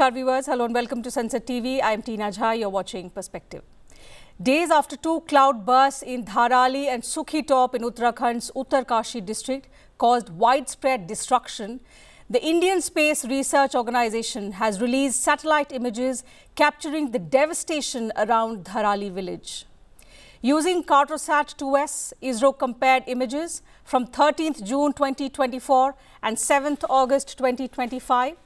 Namaskar viewers, hello and welcome to Sansad TV. I am Tina Jha, you're watching Perspective. Days after two cloud bursts in Dharali and Sukhi top in Uttarakhand's Uttarkashi district caused widespread destruction, the Indian Space Research Organization has released satellite images capturing the devastation around Dharali village. Using Cartosat 2S, ISRO compared images from 13th June 2024 and 7th August 2025.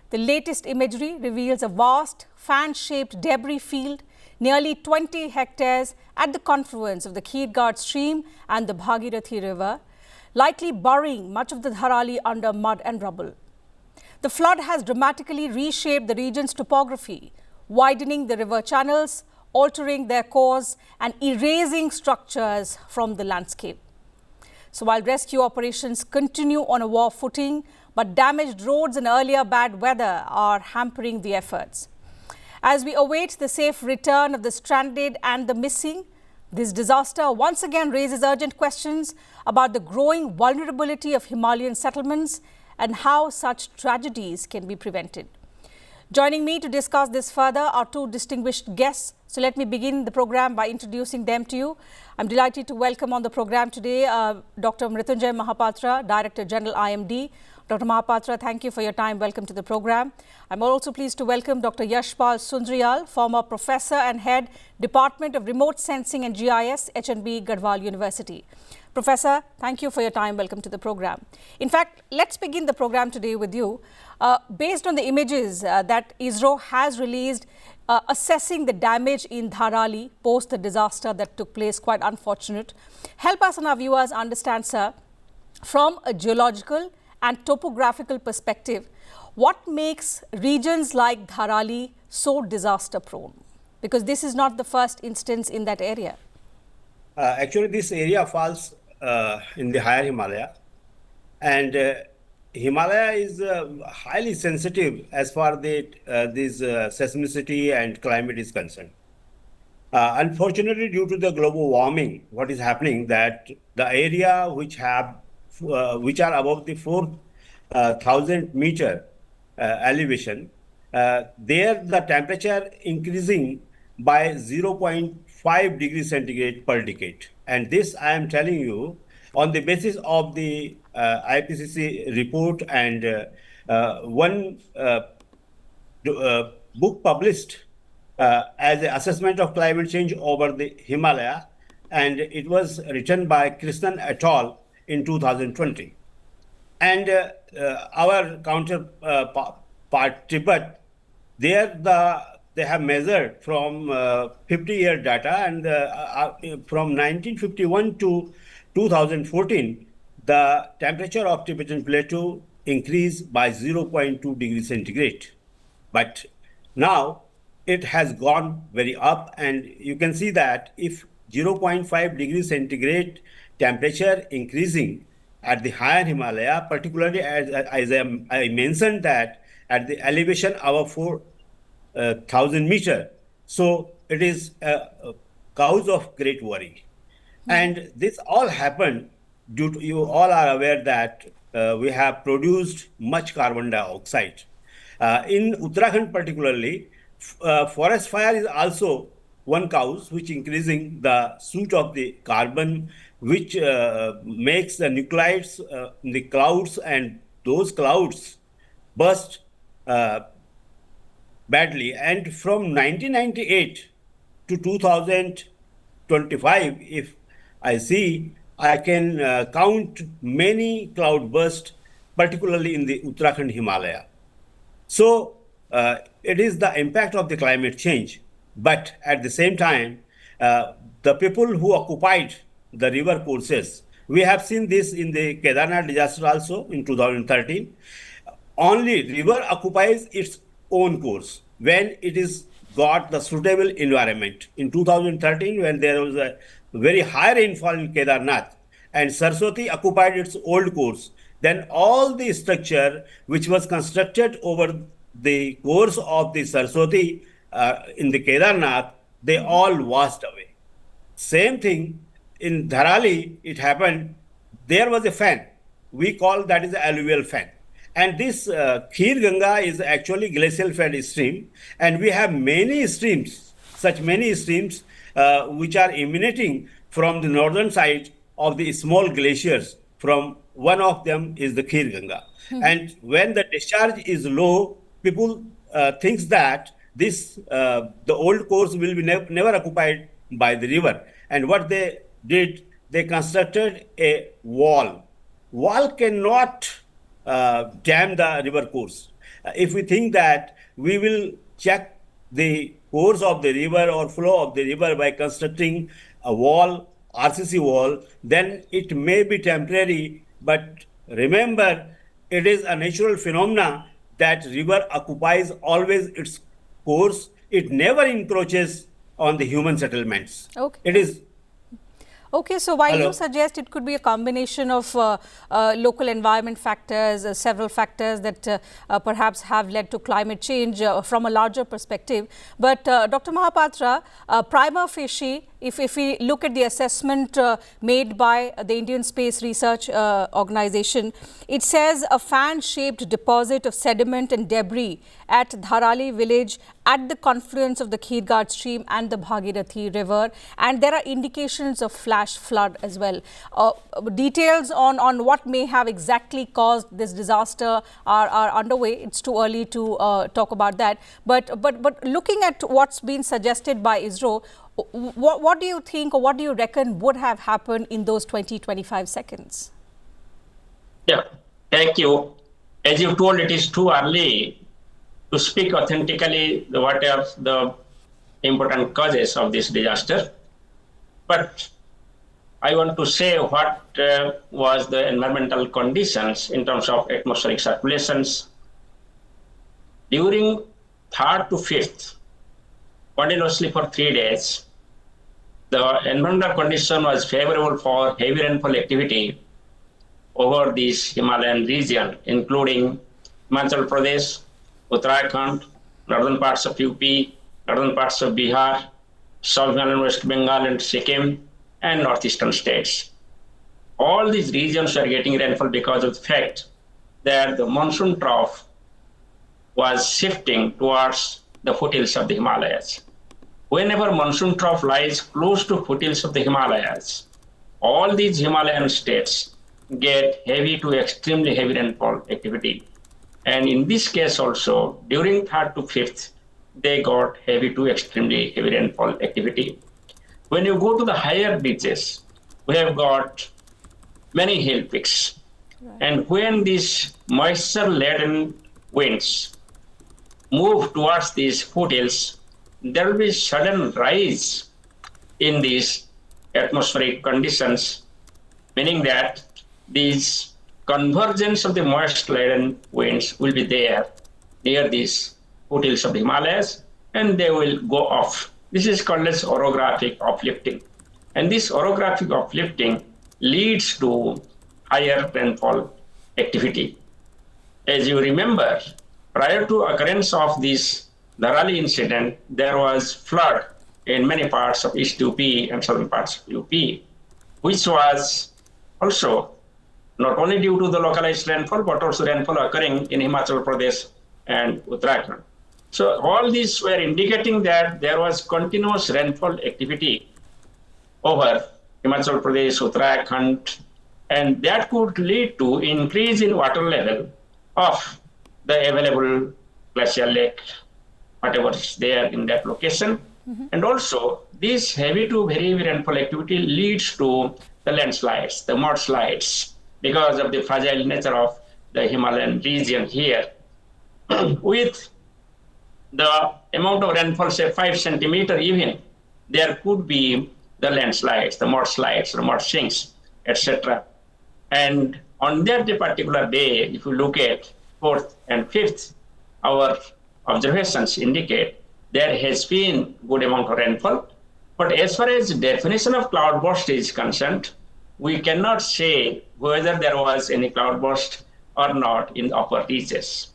The latest imagery reveals a vast fan-shaped debris field nearly 20 hectares at the confluence of the Kheer Gad stream and the Bhagirathi River, likely burying much of the Dharali under mud and rubble. The flood has dramatically reshaped the region's topography, widening the river channels, altering their course and erasing structures from the landscape. So while rescue operations continue on a war footing, but damaged roads and earlier bad weather are hampering the efforts. As we await the safe return of the stranded and the missing, this disaster once again raises urgent questions about the growing vulnerability of Himalayan settlements and how such tragedies can be prevented. Joining me to discuss this further are two distinguished guests. So let me begin the program by introducing them to you. I'm delighted to welcome on the program today Dr. Mrityunjay Mahapatra, Director General IMD. Dr. Mahapatra, thank you for your time. Welcome to the program. I'm also pleased to welcome Dr. Yashpal Sundriyal, former Professor and Head, Department of Remote Sensing and GIS, HNB Garhwal University. Professor, thank you for your time. Welcome to the program. In fact, let's begin the program today with you. Based on the images that ISRO has released, assessing the damage in Dharali post the disaster that took place, quite unfortunate. Help us and our viewers understand, sir, from a geological and topographical perspective, what makes regions like Dharali so disaster prone? Because this is not the first instance in that area. Actually, this area falls in the higher Himalaya, and Himalaya is highly sensitive as far as this seismicity and climate is concerned. Unfortunately, due to the global warming, what is happening that the area which are above the 4,000 meter elevation, there the temperature increasing by 0.5 degrees centigrade per decade. And this I am telling you on the basis of the IPCC report and one book published as an assessment of climate change over the Himalaya, and it was written by Krishnan et al. In 2020. And our counterpart Tibet, there they have measured from 50-year data, and from 1951 to 2014, the temperature of Tibetan plateau increased by 0.2 degrees centigrade. But now it has gone very up, and you can see that if 0.5 degrees centigrade temperature increasing at the higher Himalaya, particularly as I mentioned that at the elevation above 4,000 meter. So it is a cause of great worry. And this all happened due to, you all are aware that we have produced much carbon dioxide. In Uttarakhand particularly, forest fire is also one cause which increasing the soot of the carbon, which makes the nuclides in the clouds, and those clouds burst badly. And from 1998 to 2025, if I see, I can count many cloud bursts, particularly in the Uttarakhand Himalaya. So it is the impact of the climate change. But at the same time, the people who occupied the river courses, we have seen this in the Kedarnath disaster also in 2013. Only river occupies its own course when it is got the suitable environment. In 2013, when there was a very high rainfall in Kedarnath and Saraswati occupied its old course, then all the structure which was constructed over the course of the Saraswati in the Kedarnath, they all washed away. Same thing in Dharali, it happened. There was a fan. We call that is the alluvial fan. And this Kheer Ganga is actually glacial fed stream, and we have many streams, such many streams which are emanating from the northern side of the small glaciers. From one of them is the Kheer Ganga, and when the discharge is low, people thinks that this the old course will be never occupied by the river. And what they did, they constructed a wall. Wall cannot dam the river course. If we think that we will check the course of the river or flow of the river by constructing a wall, RCC wall, then it may be temporary. But remember, it is a natural phenomena that river occupies always its course. It never encroaches on the human settlements. Okay. It is. Okay, so while Hello. you suggest it could be a combination of local environment factors, several factors that perhaps have led to climate change from a larger perspective, but Dr. Mahapatra, prima facie, if we look at the assessment made by the Indian Space Research Organization, it says a fan-shaped deposit of sediment and debris at Dharali village at the confluence of the Kheer Gad stream and the Bhagirathi River, and there are indications of flash flood as well. Details on what may have exactly caused this disaster are underway. It's too early to talk about that. But looking at what's been suggested by ISRO, what do you think, or what do you reckon would have happened in those 20-25 seconds? Yeah, thank you. As you told, it is too early to speak authentically what are the important causes of this disaster. But I want to say what was the environmental conditions in terms of atmospheric circulations. During 3rd to 5th, continuously for 3 days, the environmental condition was favorable for heavy rainfall activity over this Himalayan region, including Himachal Pradesh, Uttarakhand, northern parts of UP, northern parts of Bihar, South Himalayan, West Bengal and Sikkim, and northeastern states. All these regions are getting rainfall because of the fact that the monsoon trough was shifting towards the foothills of the Himalayas. Whenever monsoon trough lies close to foothills of the Himalayas, all these Himalayan states get heavy to extremely heavy rainfall activity. And in this case also, during 3rd to 5th, they got heavy to extremely heavy rainfall activity. When you go to the higher beaches, we have got many hill peaks. Right. And when these moisture-laden winds move towards these foothills, there will be sudden rise in these atmospheric conditions, meaning that these convergence of the moist-laden winds will be there near these foothills of the Himalayas, and they will go off. This is called as orographic uplifting. And this orographic uplifting leads to higher rainfall activity. As you remember, prior to occurrence of this Dharali incident, there was flood in many parts of East UP and southern parts of UP, which was also not only due to the localized rainfall, but also rainfall occurring in Himachal Pradesh and Uttarakhand. So all these were indicating that there was continuous rainfall activity over Himachal Pradesh, Uttarakhand, and that could lead to increase in water level of the available glacial lake, whatever is there in that location. Mm-hmm. And also, this heavy to very heavy rainfall activity leads to the landslides, the mudslides, because of the fragile nature of the Himalayan region here. With the amount of rainfall, say 5 centimeter even, there could be the landslides, the mudslides, the mud sinks, etc. And on that particular day, if you look at 4th and 5th, our observations indicate there has been good amount of rainfall. But as far as definition of cloudburst is concerned, we cannot say whether there was any cloudburst or not in the upper reaches.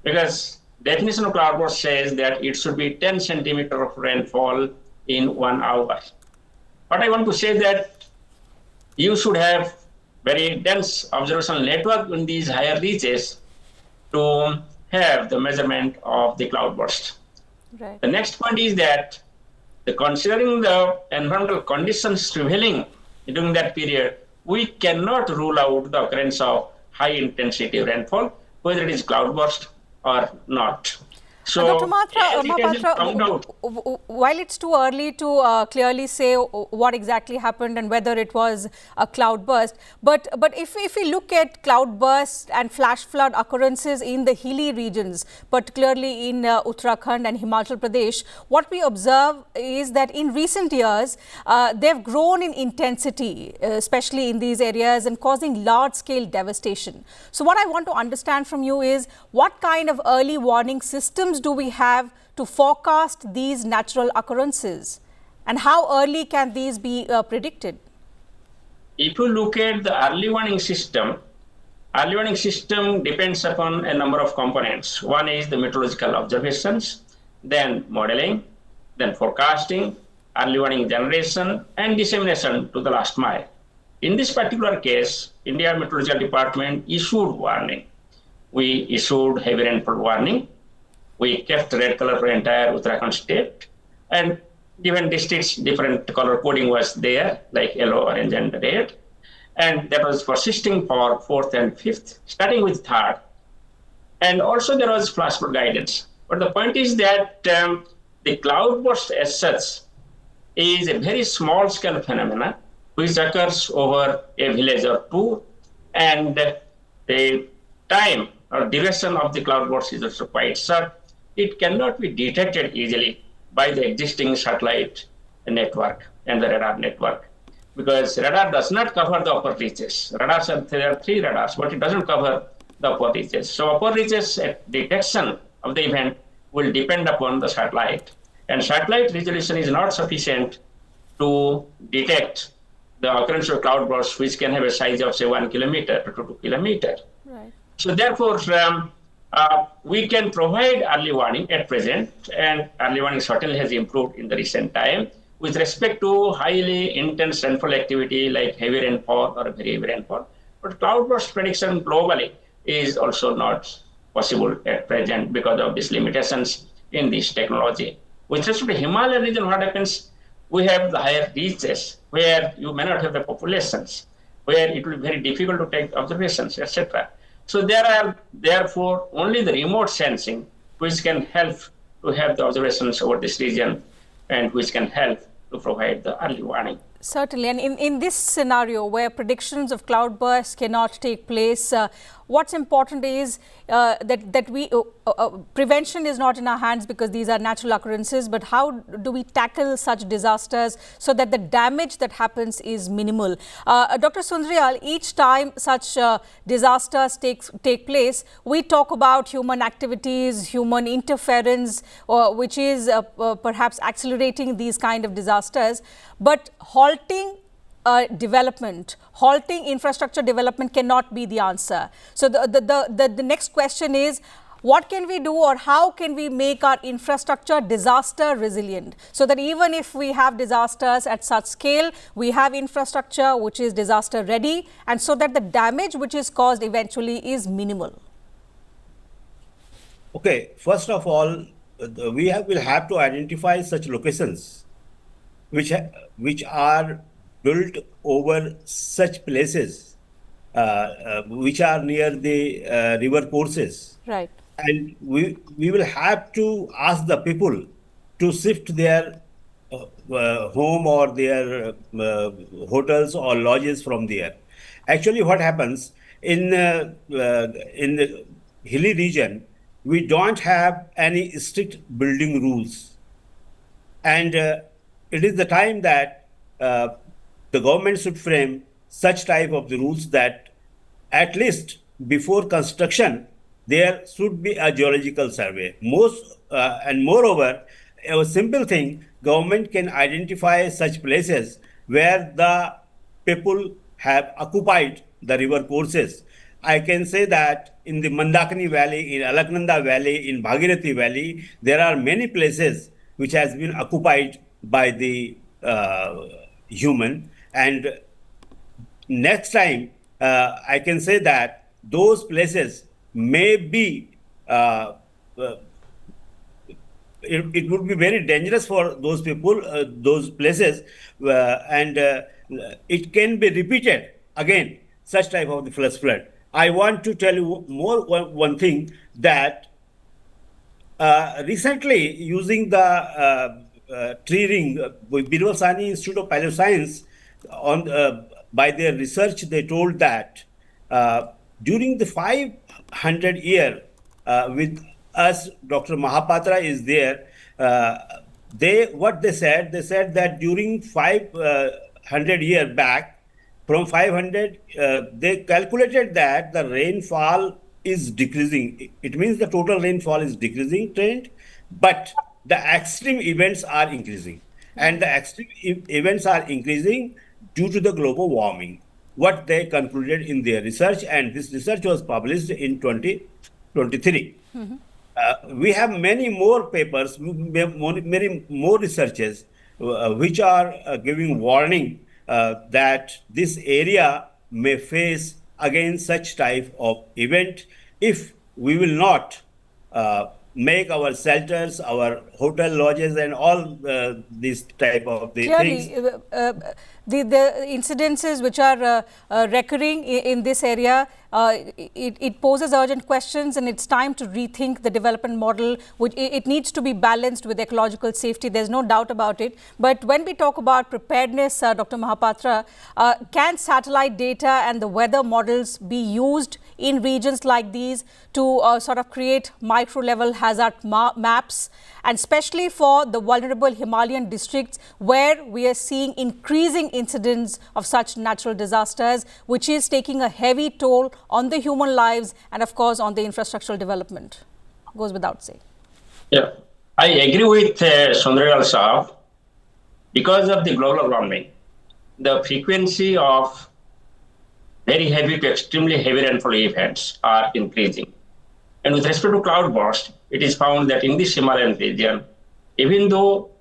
Because definition of cloudburst says that it should be 10 centimeter of rainfall in 1 hour. But I want to say that you should have very dense observational network in these higher reaches to have the measurement of the cloudburst. Right. The next point is that considering the environmental conditions prevailing during that period, we cannot rule out the occurrence of high intensity rainfall, whether it is cloudburst or not. So, Dr. Mahapatra, found out, while it's too early to clearly say what exactly happened and whether it was a cloudburst, but if we look at cloudbursts and flash flood occurrences in the hilly regions, particularly in Uttarakhand and Himachal Pradesh, what we observe is that in recent years, they've grown in intensity, especially in these areas, and causing large-scale devastation. So what I want to understand from you is what kind of early warning systems do we have to forecast these natural occurrences, and how early can these be predicted? if you look at the early warning system depends upon a number of components. One is the meteorological observations, then modeling, then forecasting, early warning generation, and dissemination to the last mile. In this particular case, India Meteorological Department issued warning. We issued heavy rainfall warning. We kept red color for entire Uttarakhand state, and given districts, different color coding was there, like yellow, orange, and red. And that was persisting for 4th and 5th, starting with 3rd. And also there was flash flood guidance. But the point is that the cloudburst as such is a very small scale phenomena which occurs over a village or two, and the time or duration of the cloudburst is also quite short. It cannot be detected easily by the existing satellite network and the radar network, because radar does not cover the upper reaches. There are 3 radars, but it doesn't cover the upper reaches. So upper reaches detection of the event will depend upon the satellite, and satellite resolution is not sufficient to detect the occurrence of cloudbursts, which can have a size of say 1 kilometer to 2 kilometers. Right. So therefore, we can provide early warning at present, and early warning certainly has improved in the recent time with respect to highly intense rainfall activity like heavy rainfall or very heavy rainfall. But cloudburst prediction globally is also not possible at present because of these limitations in this technology. With respect to Himalayan region, what happens? We have the higher reaches where you may not have the populations, where it will be very difficult to take observations, etc. So there are therefore only the remote sensing which can help to have the observations over this region and which can help to provide the early warning. Certainly. And in this scenario where predictions of cloudbursts cannot take place, what's important is that we prevention is not in our hands because these are natural occurrences, but how do we tackle such disasters so that the damage that happens is minimal? Dr. Sundaryal, each time such disasters take place, we talk about human activities, human interference, which is perhaps accelerating these kind of disasters, but halting infrastructure development cannot be the answer. So the next question is, what can we do, or how can we make our infrastructure disaster resilient so that even if we have disasters at such scale, we have infrastructure which is disaster ready, and so that the damage which is caused eventually is minimal? Okay, first of all, we will have to identify such locations which are built over such places which are near the river courses. Right. And we will have to ask the people to shift their home or their hotels or lodges from there. Actually, what happens in the hilly region, we don't have any strict building rules, and it is the time that the government should frame such type of the rules that at least before construction there should be a geological survey. And moreover, a simple thing, government can identify such places where the people have occupied the river courses. I can say that in the Mandakini Valley, in Alaknanda Valley, in Bhagirathi Valley, there are many places which has been occupied by the human. And next time, I can say that those places may be it would be very dangerous for those people, those places, and it can be repeated again, such type of the flash flood. I want to tell you more one thing that recently using the tree ring, Birwasani Institute of Paleoscience, on by their research, they told that during the 500 year with us, Dr. Mahapatra is there. They said that during 500 year back, from 500, they calculated that the rainfall is decreasing. It means the total rainfall is decreasing trend, but the extreme events are increasing. And the extreme events are increasing due to the global warming. What they concluded in their research, and this research was published in 2023. We have many more papers, many more researches which are giving warning that this area may face again such type of event if we will not make our shelters, our hotel lodges, and all these type of the Clearly, things. the incidences which are recurring in this area, it poses urgent questions, and it's time to rethink the development model. Which it needs to be balanced with ecological safety. There's no doubt about it. But when we talk about preparedness, Dr. Mahapatra, can satellite data and the weather models be used in regions like these to sort of create micro-level hazard maps, and especially for the vulnerable Himalayan districts where we are seeing increasing incidents of such natural disasters, which is taking a heavy toll on the human lives and, of course, on the infrastructural development? Goes without saying. Yeah, I agree with Sundaral Saab. Because of the global warming, the frequency of very heavy to extremely heavy rainfall events are increasing. And with respect to cloudburst, it is found that in this Himalayan region, even though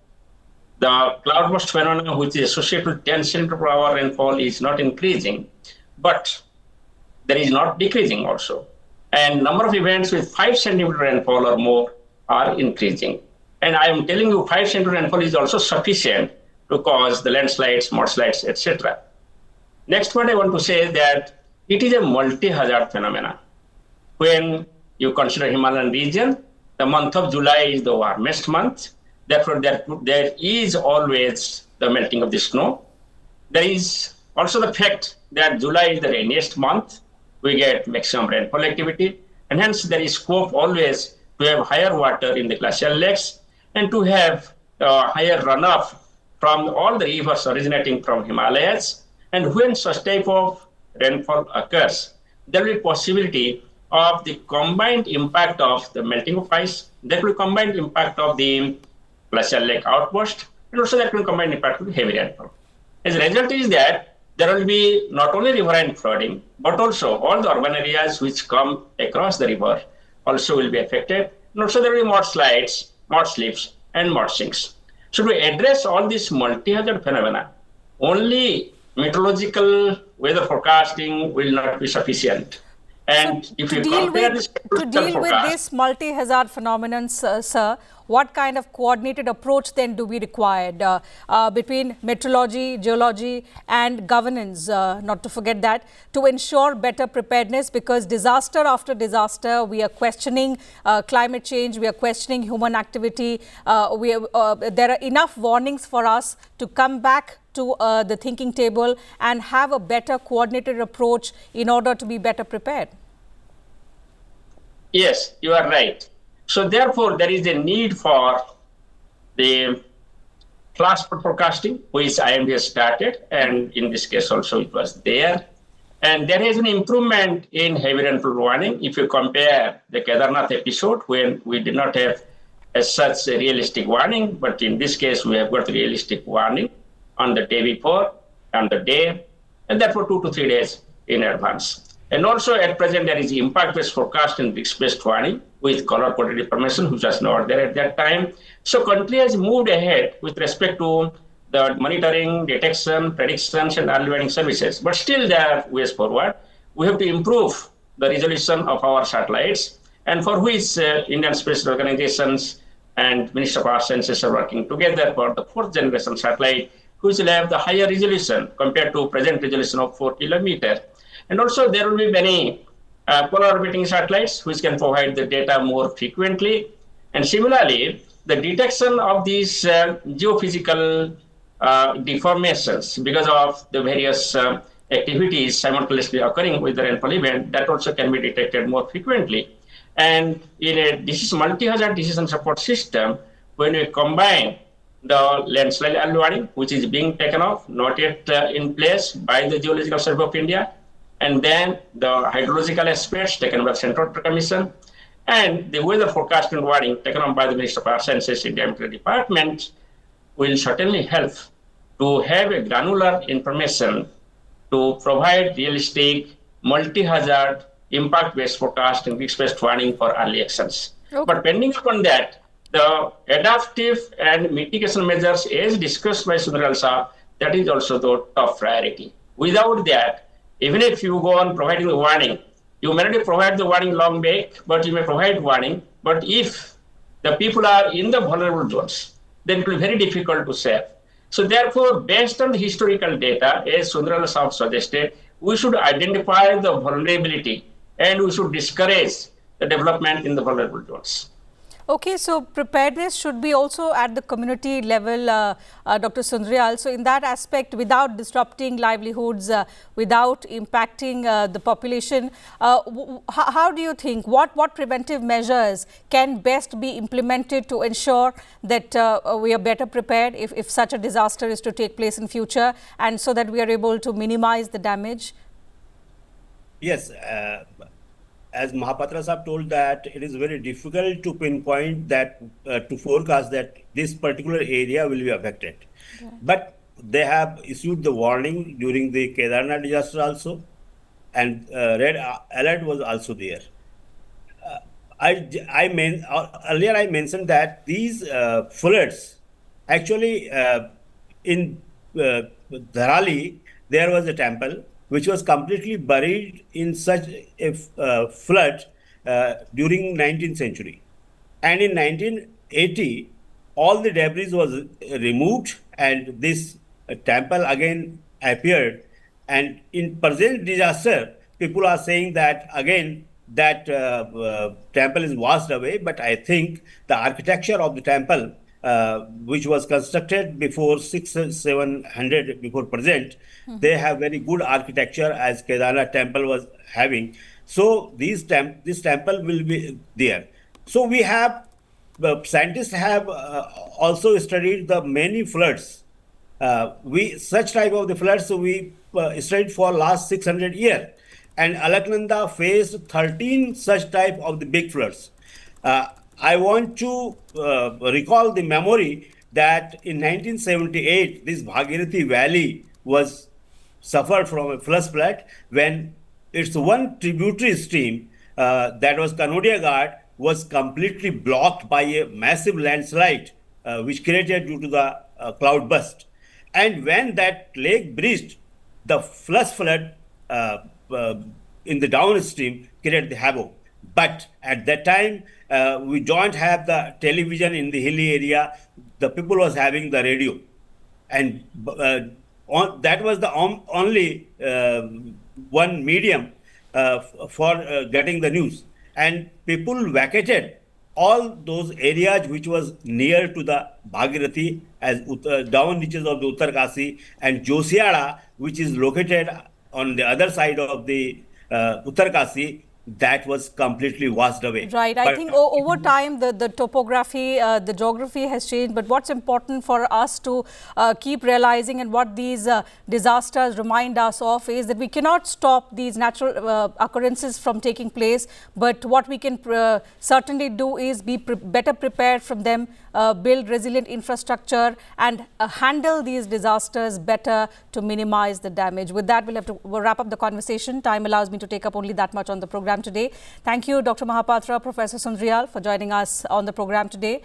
the cloudburst phenomenon, which is associated with 10 centimeter per hour rainfall, is not increasing, but there is not decreasing also. And number of events with 5 centimeter rainfall or more are increasing. And I am telling you, 5 centimeter rainfall is also sufficient to cause the landslides, mudslides, etc. Next point I want to say is that it is a multi-hazard phenomena. When you consider Himalayan region, the month of July is the warmest month. Therefore, there is always the melting of the snow. There is also the fact that July is the rainiest month. We get maximum rainfall activity, and hence there is scope always to have higher water in the glacial lakes and to have higher runoff from all the rivers originating from Himalayas. And when such type of rainfall occurs, there will be possibility of the combined impact of the melting of ice, there will be combined impact of the glacial lake outburst, and also there will be combined impact of the heavy rainfall. As a result is that there will be not only riverine flooding, but also all the urban areas which come across the river also will be affected. And also there will be mudslides, mudslips, and mudsinks. So to address all these multi-hazard phenomena, only meteorological weather forecasting will not be sufficient. And so if you compare this to deal with this multi-hazard phenomenon, sir, what kind of coordinated approach then do we require between meteorology, geology, and governance, not to forget that, to ensure better preparedness? Because disaster after disaster, we are questioning climate change, we are questioning human activity. There are enough warnings for us to come back to the thinking table and have a better coordinated approach in order to be better prepared. Yes, you are right. So therefore, there is a need for the transport forecasting, which IMD has started, and in this case also it was there. And there is an improvement in heavy rainfall warning. If you compare the Kedarnath episode, when we did not have as such a realistic warning, but in this case we have got realistic warning on the day before, on the day, and therefore 2 to 3 days in advance. And also at present there is impact-based forecast and risk-based warning with color-coded information, which was not there at that time. So country has moved ahead with respect to the monitoring, detection, predictions, and early warning services. But still there are ways forward. We have to improve the resolution of our satellites, and for which Indian Space Organizations and Ministry of Earth Sciences are working together for the 4th generation satellite, which will have the higher resolution compared to present resolution of 4 kilometers. And also there will be many polar orbiting satellites which can provide the data more frequently. And similarly, the detection of these geophysical deformations because of the various activities simultaneously occurring with the rainfall event, that also can be detected more frequently. And in a multi-hazard decision support system, when we combine the landslide early warning, which is being taken off, not yet in place by the Geological Survey of India, and then the hydrological aspects taken by the Central Water Commission, and the weather forecast and warning taken on by the Ministry of Earth Sciences India Meteorology Department will certainly help to have a granular information to provide realistic, multi-hazard, impact-based forecast and risk-based warning for early actions. Okay. But pending upon that, the adaptive and mitigation measures as discussed by Sundaral Sir, that is also the top priority. Without that, even if you go on providing the warning, you may not provide the warning long back, but you may provide warning. But if the people are in the vulnerable zones, then it will be very difficult to save. So therefore, based on the historical data, as Sundaral Sir suggested, we should identify the vulnerability and we should discourage the development in the vulnerable zones. Okay, so preparedness should be also at the community level, Dr. Sundaral. So in that aspect, without disrupting livelihoods, without impacting the population, how do you think, what preventive measures can best be implemented to ensure that we are better prepared if such a disaster is to take place in future, and so that we are able to minimize the damage? Yes. As Mahapatra Sahab told, that it is very difficult to pinpoint that, to forecast that this particular area will be affected. Yeah. But they have issued the warning during the Kedarnath disaster also, and red alert was also there. Earlier I mentioned that these floods, actually in Dharali, there was a temple which was completely buried in such a flood during 19th century. And in 1980, all the debris was removed and this temple again appeared. And in present disaster, people are saying that again, that temple is washed away, but I think the architecture of the temple, which was constructed before 600-700 before present, they have very good architecture as Kedarnath temple was having. So this temple will be there. So we have, scientists have also studied the many floods. Such type of the floods, so we studied for last 600 years. And Alaknanda faced 13 such type of the big floods. I want to recall the memory that in 1978, this Bhagirathi Valley was suffered from a flood when its one tributary stream, that was Kheer Gad, was completely blocked by a massive landslide, which created due to the cloudburst. And when that lake breached, the flash flood in the downstream created the havoc. But at that time, we don't have the television in the hilly area. The people was having the radio. And that was the only one medium for getting the news. And people vacated all those areas which was near to the Bhagirathi, as down reaches of the Uttarkashi, and Josiara, which is located on the other side of the Uttarkashi, that was completely washed away. Right. I think over time, the topography, the geography has changed. But what's important for us to keep realizing, and what these disasters remind us of, is that we cannot stop these natural occurrences from taking place. But what we can certainly do is be better prepared from them, build resilient infrastructure, and handle these disasters better to minimize the damage. With that, we'll have to wrap up the conversation. Time allows me to take up only that much on the program today. Thank you, Dr. Mahapatra, Professor Sundaral, for joining us on the program today,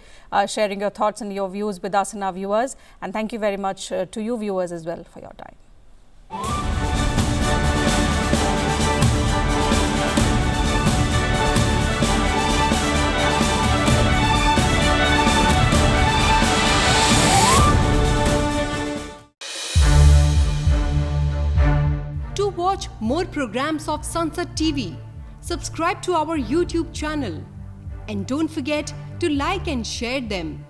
sharing your thoughts and your views with us and our viewers. And thank you very much to you viewers as well for your time. watch more programs of Sansad TV, subscribe to our YouTube channel and don't forget to like and share them.